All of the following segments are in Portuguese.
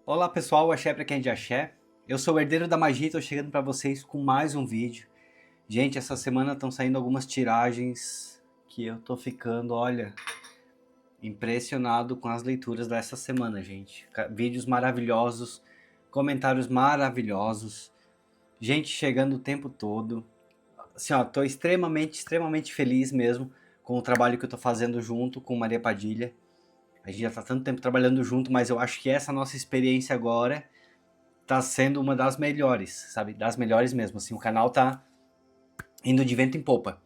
Olá pessoal, axé pra quem é de axé. Eu sou o herdeiro da magia e tô chegando pra vocês com mais um vídeo. Gente, essa semana estão saindo algumas tiragens que eu tô ficando, olha, impressionado com as leituras dessa semana, gente. Vídeos maravilhosos, comentários maravilhosos, gente chegando o tempo todo. Assim, ó, tô extremamente feliz mesmo com o trabalho que eu tô fazendo junto com Maria Padilha. A gente já tá tanto tempo trabalhando junto, mas eu acho que essa nossa experiência agora tá sendo uma das melhores, sabe? Das melhores mesmo, assim, o canal tá indo de vento em popa.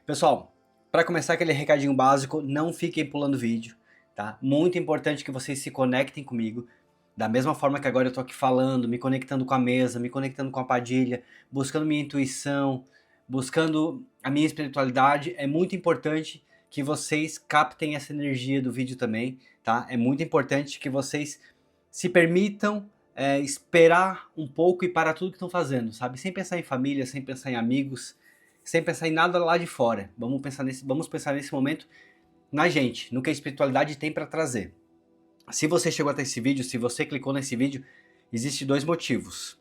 Pessoal, para começar aquele recadinho básico, não fiquem pulando vídeo, tá? Muito importante que vocês se conectem comigo, da mesma forma que agora eu tô aqui falando, me conectando com a mesa, me conectando com a Padilha, buscando minha intuição, buscando a minha espiritualidade, é muito importante que vocês captem essa energia do vídeo também, tá? É muito importante que vocês se permitam esperar um pouco e parar tudo que estão fazendo, sabe? Sem pensar em família, sem pensar em amigos, sem pensar em nada lá de fora. Vamos pensar nesse momento na gente, no que a espiritualidade tem para trazer. Se você chegou até esse vídeo, se você clicou nesse vídeo, existem dois motivos.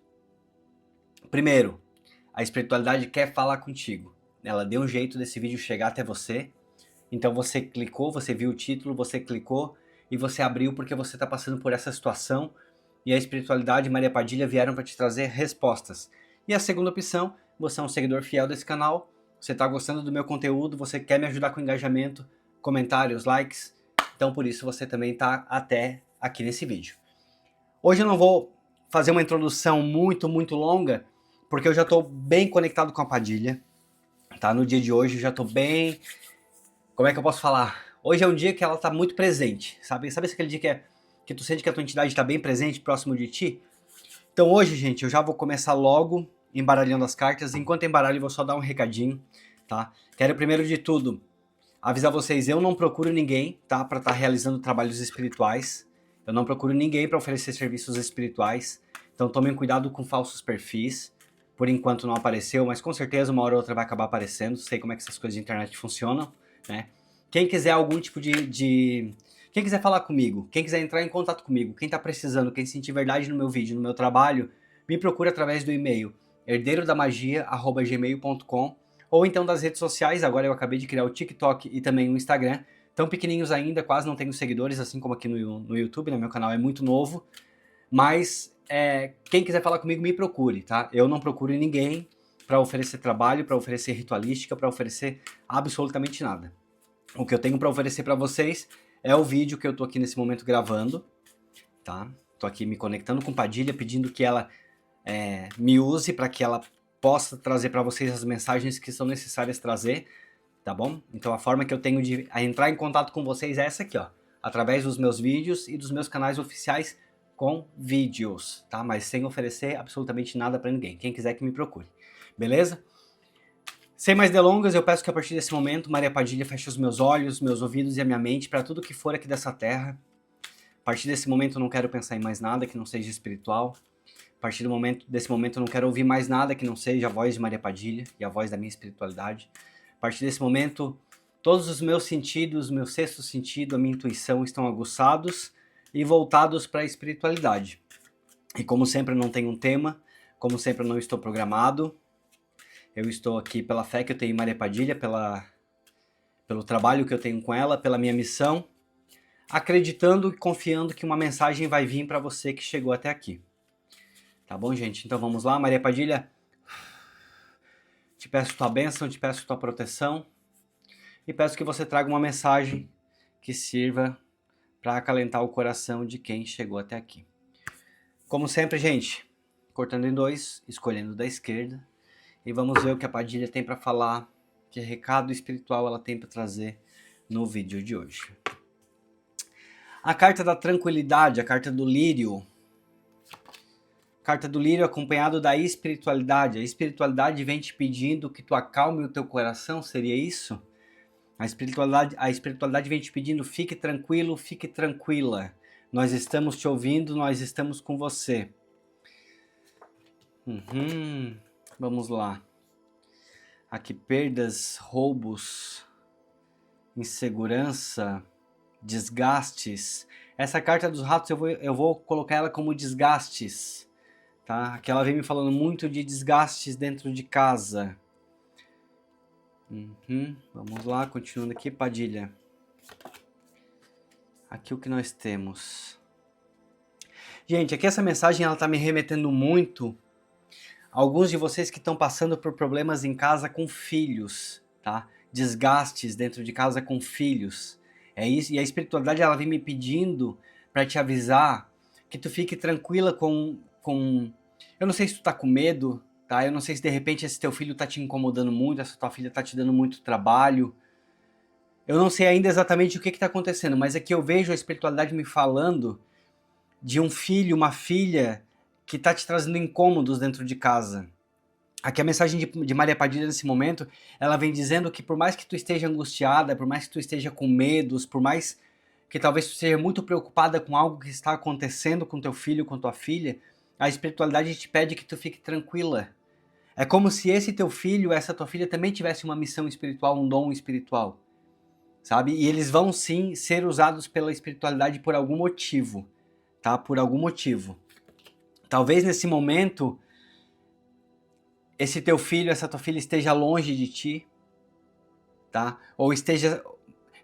Primeiro, a espiritualidade quer falar contigo. Ela deu um jeito desse vídeo chegar até você. Então você clicou, você viu o título, você clicou e você abriu porque você está passando por essa situação e a espiritualidade e Maria Padilha vieram para te trazer respostas. E a segunda opção, você é um seguidor fiel desse canal, você está gostando do meu conteúdo, você quer me ajudar com engajamento, comentários, likes, então por isso você também está até aqui nesse vídeo. Hoje eu não vou fazer uma introdução muito longa, porque eu já estou bem conectado com a Padilha, tá? No dia de hoje eu já estou bem, como é que eu posso falar? Hoje é um dia que ela tá muito presente, sabe? Sabe aquele dia que tu sente que a tua entidade está bem presente, próximo de ti? Então hoje, gente, eu já vou começar logo embaralhando as cartas. Enquanto embaralho, eu vou só dar um recadinho, tá? Quero primeiro de tudo avisar vocês, eu não procuro ninguém, tá? Para estar realizando trabalhos espirituais. Eu não procuro ninguém para oferecer serviços espirituais. Então tomem cuidado com falsos perfis. Por enquanto não apareceu, mas com certeza uma hora ou outra vai acabar aparecendo. Sei como é que essas coisas de internet funcionam, né? Quem quiser algum tipo quem quiser falar comigo, quem quiser entrar em contato comigo, quem tá precisando, quem sentir verdade no meu vídeo, no meu trabalho, me procura através do e-mail herdeirodamagia@gmail.com ou então das redes sociais. Agora eu acabei de criar o TikTok e também o Instagram, tão pequenininhos ainda, quase não tenho seguidores, assim como aqui no YouTube, né? Meu canal é muito novo, mas quem quiser falar comigo, me procure, tá? Eu não procuro ninguém para oferecer trabalho, para oferecer ritualística, para oferecer absolutamente nada. O que eu tenho para oferecer para vocês é o vídeo que eu tô aqui nesse momento gravando, tá? Tô aqui me conectando com Padilha, pedindo que ela me use para que ela possa trazer para vocês as mensagens que são necessárias trazer, tá bom? Então a forma que eu tenho de entrar em contato com vocês é essa aqui, ó, através dos meus vídeos e dos meus canais oficiais com vídeos, tá? Mas sem oferecer absolutamente nada para ninguém. Quem quiser que me procure, beleza? Sem mais delongas, eu peço que a partir desse momento Maria Padilha feche os meus olhos, meus ouvidos e a minha mente para tudo que for aqui dessa terra. A partir desse momento eu não quero pensar em mais nada que não seja espiritual. A partir desse momento eu não quero ouvir mais nada que não seja a voz de Maria Padilha e a voz da minha espiritualidade. A partir desse momento, todos os meus sentidos, meu sexto sentido, a minha intuição estão aguçados e voltados para a espiritualidade. E como sempre eu não tenho um tema, como sempre eu não estou programado, eu estou aqui pela fé que eu tenho em Maria Padilha, pelo trabalho que eu tenho com ela, pela minha missão, acreditando e confiando que uma mensagem vai vir para você que chegou até aqui. Tá bom, gente? Então vamos lá, Maria Padilha. Te peço tua bênção, te peço tua proteção e peço que você traga uma mensagem que sirva para acalentar o coração de quem chegou até aqui. Como sempre, gente, cortando em dois, escolhendo da esquerda, e vamos ver o que a Padilha tem para falar, que recado espiritual ela tem para trazer no vídeo de hoje. A carta da tranquilidade, a carta do lírio. Carta do lírio acompanhado da espiritualidade. A espiritualidade vem te pedindo que tu acalme o teu coração, seria isso? A espiritualidade vem te pedindo, fique tranquilo, fique tranquila. Nós estamos te ouvindo, nós estamos com você. Vamos lá. Aqui, perdas, roubos, insegurança, desgastes. Essa carta dos ratos eu vou colocar ela como desgastes, tá? Aqui ela vem me falando muito de desgastes dentro de casa. Vamos lá, continuando aqui, Padilha. Aqui o que nós temos. Gente, aqui essa mensagem ela tá me remetendo muito a alguns de vocês que estão passando por problemas em casa com filhos, tá? Desgastes dentro de casa com filhos. É isso, e a espiritualidade ela vem me pedindo para te avisar que tu fique tranquila com... Eu não sei se tu tá com medo, tá? Eu não sei se de repente esse teu filho tá te incomodando muito, essa tua filha tá te dando muito trabalho. Eu não sei ainda exatamente o que tá acontecendo, mas aqui eu vejo a espiritualidade me falando de um filho, uma filha que tá te trazendo incômodos dentro de casa. Aqui a mensagem de Maria Padilha nesse momento, ela vem dizendo que por mais que tu esteja angustiada, por mais que tu esteja com medos, por mais que talvez tu esteja muito preocupada com algo que está acontecendo com teu filho, com tua filha, a espiritualidade te pede que tu fique tranquila. É como se esse teu filho, essa tua filha também tivesse uma missão espiritual, um dom espiritual, sabe? E eles vão sim ser usados pela espiritualidade por algum motivo, tá? Por algum motivo. Talvez nesse momento esse teu filho, essa tua filha esteja longe de ti, tá? Ou esteja...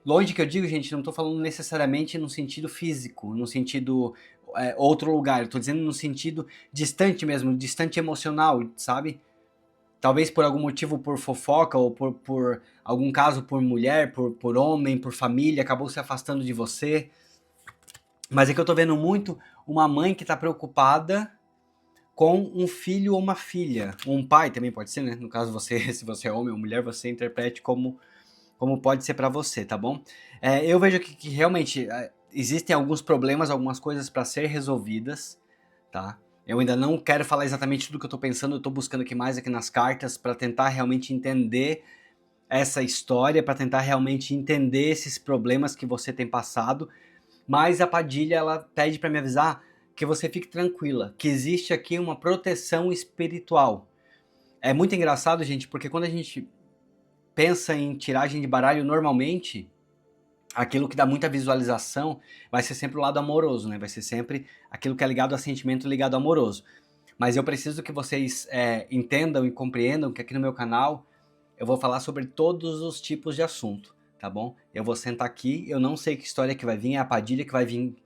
Longe que eu digo, gente, não estou falando necessariamente no sentido físico, no sentido outro lugar. Eu tô dizendo no sentido distante mesmo, distante emocional, sabe? Talvez por algum motivo, por fofoca, ou por algum caso por mulher, por homem, por família, acabou se afastando de você. Mas é que eu tô vendo muito uma mãe que tá preocupada com um filho ou uma filha. Um pai também pode ser, né? No caso, você, se você é homem ou mulher, você interprete como pode ser para você, tá bom? Eu vejo que realmente existem alguns problemas, algumas coisas para ser resolvidas, tá? Eu ainda não quero falar exatamente tudo que eu tô pensando, eu tô buscando aqui mais aqui nas cartas para tentar realmente entender essa história, para tentar realmente entender esses problemas que você tem passado, mas a Padilha, ela pede para me avisar que você fique tranquila, que existe aqui uma proteção espiritual. É muito engraçado, gente, porque quando a gente pensa em tiragem de baralho, normalmente, aquilo que dá muita visualização vai ser sempre o lado amoroso, né? Vai ser sempre aquilo que é ligado a sentimento ligado ao amoroso. Mas eu preciso que vocês entendam e compreendam que aqui no meu canal eu vou falar sobre todos os tipos de assunto, tá bom? Eu vou sentar aqui, eu não sei que história que vai vir, é a Padilha que vai vir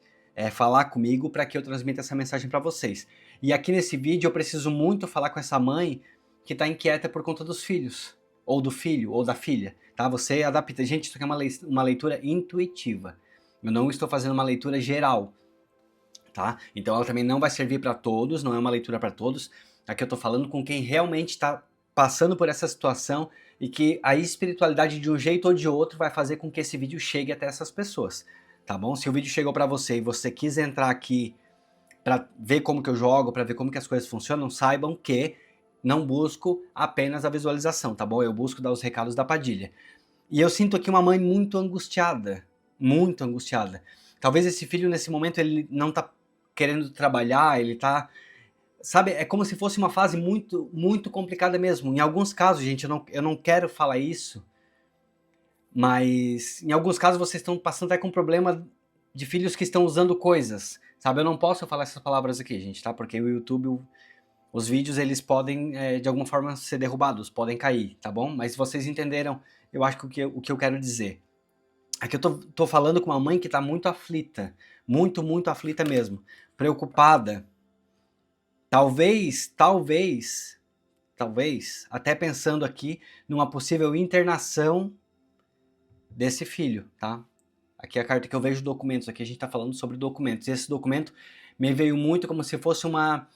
falar comigo para que eu transmita essa mensagem para vocês. E aqui nesse vídeo eu preciso muito falar com essa mãe que está inquieta por conta dos filhos, ou do filho, ou da filha, tá? Você adapta. Gente, isso aqui é uma leitura intuitiva. Eu não estou fazendo uma leitura geral, tá? Então ela também não vai servir para todos, não é uma leitura para todos. Aqui eu estou falando com quem realmente está passando por essa situação e que a espiritualidade de um jeito ou de outro vai fazer com que esse vídeo chegue até essas pessoas, tá bom? Se o vídeo chegou para você e você quis entrar aqui para ver como que eu jogo, para ver como que as coisas funcionam, saibam que não busco apenas a visualização, tá bom? Eu busco dar os recados da Padilha. E eu sinto aqui uma mãe muito angustiada, muito angustiada. Talvez esse filho nesse momento ele não tá querendo trabalhar, ele tá... Sabe, é como se fosse uma fase muito, muito complicada mesmo. Em alguns casos, gente, eu não quero falar isso, mas em alguns casos vocês estão passando até com problema de filhos que estão usando coisas, sabe? Eu não posso falar essas palavras aqui, gente, tá? Porque o YouTube, os vídeos, eles podem, de alguma forma, ser derrubados, podem cair, tá bom? Mas vocês entenderam, eu acho que o que eu quero dizer. Aqui eu tô falando com uma mãe que tá muito aflita, muito, muito aflita mesmo, preocupada. Talvez, até pensando aqui numa possível internação desse filho, tá? Aqui é a carta que eu vejo documentos, aqui a gente tá falando sobre documentos. E esse documento me veio muito como se fosse uma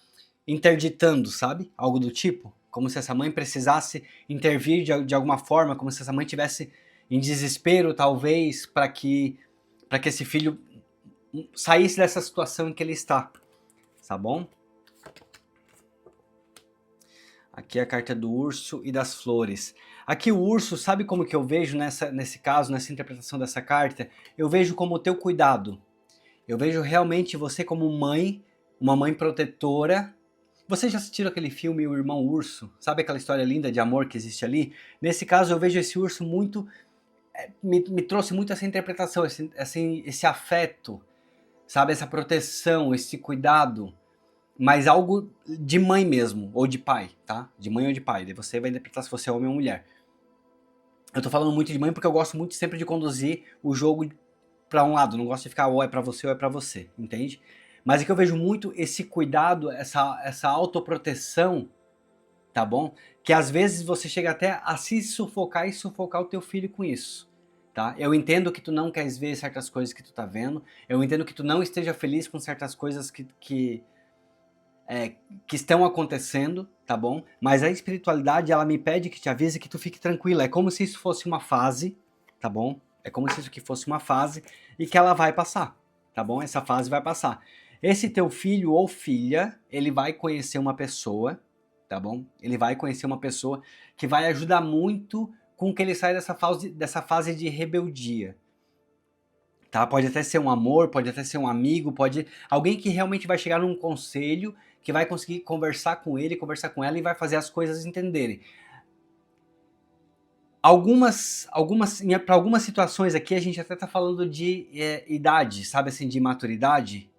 interditando, sabe? Algo do tipo. Como se essa mãe precisasse intervir de alguma forma, como se essa mãe tivesse em desespero, talvez, para que esse filho saísse dessa situação em que ele está, tá bom? Aqui é a carta do urso e das flores. Aqui o urso, sabe como que eu vejo nesse caso, nessa interpretação dessa carta? Eu vejo como o teu cuidado. Eu vejo realmente você como mãe, uma mãe protetora. Vocês já assistiram aquele filme O Irmão Urso? Sabe aquela história linda de amor que existe ali? Nesse caso eu vejo esse urso muito... me trouxe muito essa interpretação, esse afeto, sabe, essa proteção, esse cuidado, mas algo de mãe mesmo, ou de pai, tá? De mãe ou de pai, daí você vai interpretar se você é homem ou mulher. Eu tô falando muito de mãe porque eu gosto muito sempre de conduzir o jogo pra um lado, não gosto de ficar ou é pra você ou é pra você, entende? Mas é que eu vejo muito esse cuidado, essa autoproteção, tá bom? Que às vezes você chega até a se sufocar e sufocar o teu filho com isso, tá? Eu entendo que tu não queres ver certas coisas que tu tá vendo, eu entendo que tu não esteja feliz com certas coisas que estão acontecendo, tá bom? Mas a espiritualidade, ela me pede que te avise que tu fique tranquila. É como se isso fosse uma fase, tá bom? É como se isso aqui fosse uma fase e que ela vai passar, tá bom? Essa fase vai passar. Esse teu filho ou filha, ele vai conhecer uma pessoa, tá bom? Ele vai conhecer uma pessoa que vai ajudar muito com que ele saia dessa fase de rebeldia. Tá? Pode até ser um amor, pode até ser um amigo, pode alguém que realmente vai chegar num conselho, que vai conseguir conversar com ele, conversar com ela e vai fazer as coisas entenderem. Para algumas situações aqui a gente até tá falando de idade, sabe assim, de maturidade,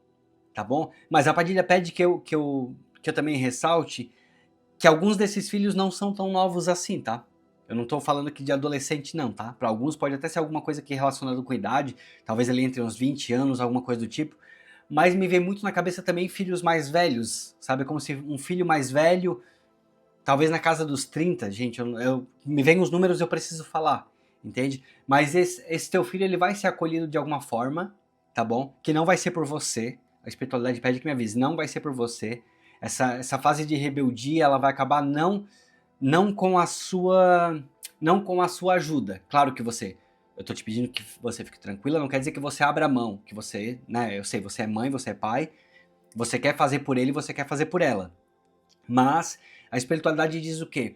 tá bom? Mas a Padilha pede que eu também ressalte que alguns desses filhos não são tão novos assim, tá? Eu não tô falando aqui de adolescente não, tá? Para alguns pode até ser alguma coisa que é relacionada com idade, talvez ali entre uns 20 anos, alguma coisa do tipo, mas me vem muito na cabeça também filhos mais velhos, sabe? Como se um filho mais velho, talvez na casa dos 30, gente, me vem os números eu preciso falar, entende? Mas esse teu filho, ele vai ser acolhido de alguma forma, tá bom? Que não vai ser por você, a espiritualidade pede que me avise, não vai ser por você. Essa fase de rebeldia, ela vai acabar não com a sua ajuda. Claro que eu tô te pedindo que você fique tranquila, não quer dizer que você abra mão, que você, né, eu sei, você é mãe, você é pai, você quer fazer por ele, você quer fazer por ela. Mas a espiritualidade diz o quê?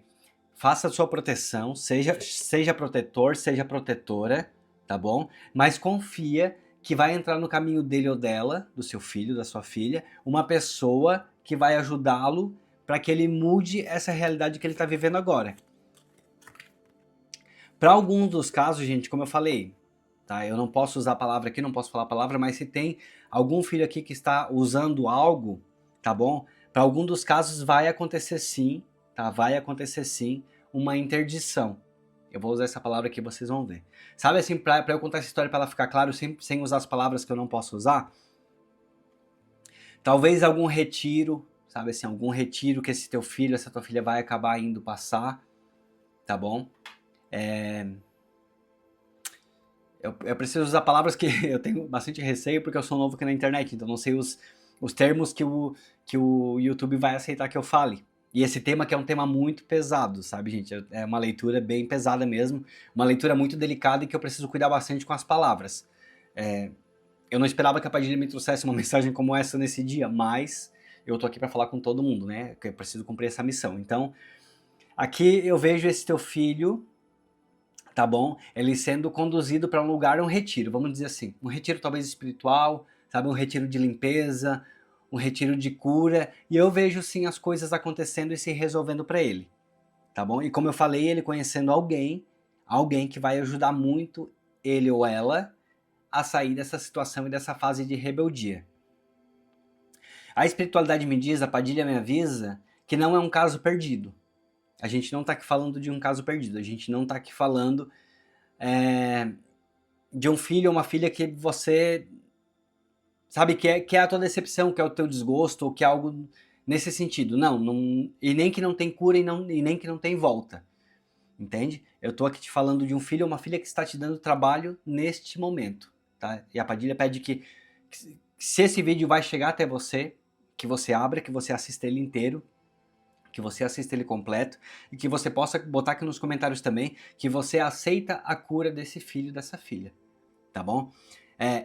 Faça a sua proteção, seja protetor, seja protetora, tá bom? Mas confia que vai entrar no caminho dele ou dela, do seu filho, da sua filha, uma pessoa que vai ajudá-lo para que ele mude essa realidade que ele está vivendo agora. Para alguns dos casos, gente, como eu falei, tá? Eu não posso usar a palavra aqui, não posso falar a palavra, mas se tem algum filho aqui que está usando algo, tá bom? Para algum dos casos vai acontecer sim, tá? Vai acontecer sim uma interdição. Eu vou usar essa palavra aqui, vocês vão ver. Sabe assim, para eu contar essa história para ela ficar claro, sem usar as palavras que eu não posso usar? Talvez algum retiro, sabe assim, algum retiro que esse teu filho, essa tua filha vai acabar indo passar, tá bom? Eu preciso usar palavras que eu tenho bastante receio porque eu sou novo aqui na internet, então não sei os termos que o YouTube vai aceitar que eu fale. E esse tema que é um tema muito pesado, sabe, gente? É uma leitura bem pesada mesmo, uma leitura muito delicada e que eu preciso cuidar bastante com as palavras. Eu não esperava que a Padilha me trouxesse uma mensagem como essa nesse dia, mas eu tô aqui para falar com todo mundo, né? Que eu preciso cumprir essa missão. Então, aqui eu vejo esse teu filho, tá bom? Ele sendo conduzido para um lugar, um retiro, vamos dizer assim. Um retiro talvez espiritual, sabe? Um retiro de limpeza, um retiro de cura. E eu vejo sim as coisas acontecendo e se resolvendo para ele, tá bom? E como eu falei, ele conhecendo alguém que vai ajudar muito ele ou ela a sair dessa situação e dessa fase de rebeldia. A espiritualidade me diz, a Padilha me avisa, que não é um caso perdido. A gente não está aqui falando de um caso perdido, a gente não está aqui falando de um filho ou uma filha que você sabe que é a tua decepção, que é o teu desgosto, ou que é algo nesse sentido. Não, e nem que não tem cura e nem que não tem volta. Entende? Eu tô aqui te falando de um filho ou uma filha que está te dando trabalho neste momento, tá? E a Padilha pede que se esse vídeo vai chegar até você, que você abra, que você assista ele inteiro, que você assista ele completo e que você possa botar aqui nos comentários também que você aceita a cura desse filho, dessa filha, tá bom?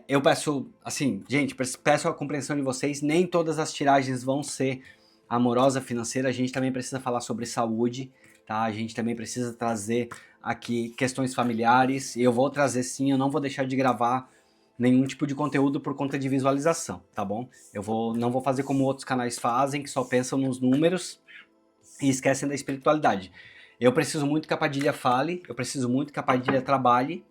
Eu peço, assim, gente, peço a compreensão de vocês, nem todas as tiragens vão ser amorosa, financeira, a gente também precisa falar sobre saúde, tá? A gente também precisa trazer aqui questões familiares, e eu vou trazer sim, eu não vou deixar de gravar nenhum tipo de conteúdo por conta de visualização, tá bom? Não vou fazer como outros canais fazem, que só pensam nos números e esquecem da espiritualidade. Eu preciso muito que a Padilha fale, eu preciso muito que a Padilha trabalhe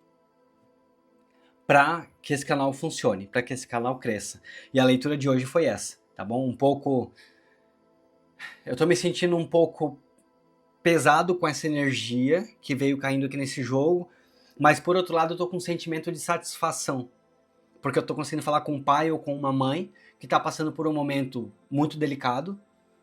para que esse canal funcione, para que esse canal cresça. E a leitura de hoje foi essa, tá bom? Eu tô me sentindo um pouco pesado com essa energia que veio caindo aqui nesse jogo, mas por outro lado eu tô com um sentimento de satisfação, porque eu tô conseguindo falar com um pai ou com uma mãe que tá passando por um momento muito delicado,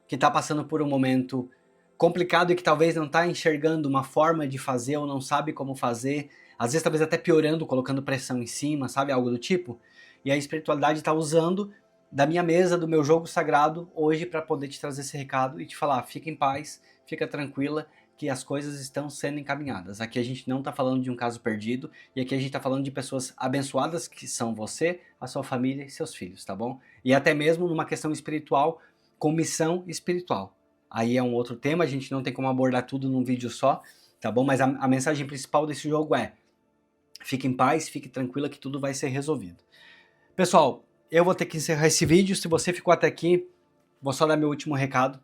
que tá passando por um momento complicado e que talvez não tá enxergando uma forma de fazer ou não sabe como fazer, às vezes talvez até piorando, colocando pressão em cima, sabe, algo do tipo. E a espiritualidade tá usando da minha mesa, do meu jogo sagrado hoje para poder te trazer esse recado e te falar, fica em paz, fica tranquila, que as coisas estão sendo encaminhadas. Aqui a gente não está falando de um caso perdido, e aqui a gente está falando de pessoas abençoadas, que são você, a sua família e seus filhos, tá bom? E até mesmo numa questão espiritual, com missão espiritual. Aí é um outro tema, a gente não tem como abordar tudo num vídeo só, tá bom? Mas a mensagem principal desse jogo é, fique em paz, fique tranquila que tudo vai ser resolvido. Pessoal, eu vou ter que encerrar esse vídeo. Se você ficou até aqui, vou só dar meu último recado.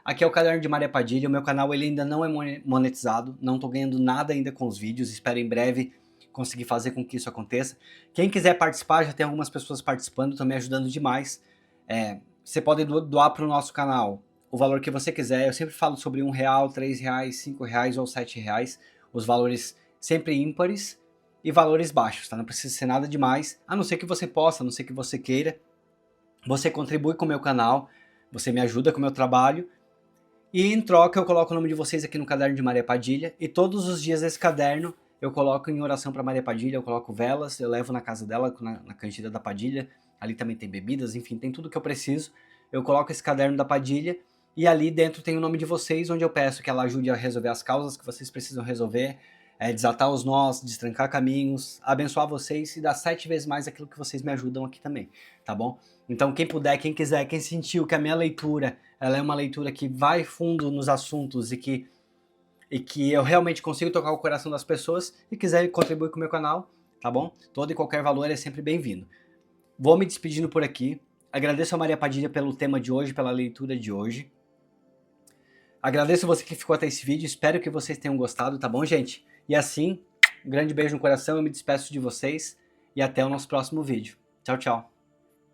Aqui é o Caderno de Maria Padilha, o meu canal ele ainda não é monetizado, não estou ganhando nada ainda com os vídeos, espero em breve conseguir fazer com que isso aconteça. Quem quiser participar, já tem algumas pessoas participando, estão me ajudando demais. Você pode doar para o nosso canal o valor que você quiser, eu sempre falo sobre R$1, R$3, R$5 ou R$7, os valores sempre ímpares e valores baixos, tá? Não precisa ser nada demais, a não ser que você possa, a não ser que você queira. Você contribui com o meu canal, você me ajuda com o meu trabalho, e em troca eu coloco o nome de vocês aqui no Caderno de Maria Padilha, e todos os dias esse caderno eu coloco em oração para Maria Padilha, eu coloco velas, eu levo na casa dela, na cantina da Padilha, ali também tem bebidas, enfim, tem tudo que eu preciso. Eu coloco esse caderno da Padilha, e ali dentro tem o nome de vocês, onde eu peço que ela ajude a resolver as causas que vocês precisam resolver, desatar os nós, destrancar caminhos, abençoar vocês e dar 7 vezes mais aquilo que vocês me ajudam aqui também, tá bom? Então quem puder, quem quiser, quem sentiu que a minha leitura, ela é uma leitura que vai fundo nos assuntos e que eu realmente consigo tocar o coração das pessoas e quiser contribuir com o meu canal, tá bom? Todo e qualquer valor é sempre bem-vindo. Vou me despedindo por aqui, agradeço a Maria Padilha pelo tema de hoje, pela leitura de hoje. Agradeço você que ficou até esse vídeo, espero que vocês tenham gostado, tá bom, gente? E assim, um grande beijo no coração, eu me despeço de vocês e até o nosso próximo vídeo. Tchau, tchau.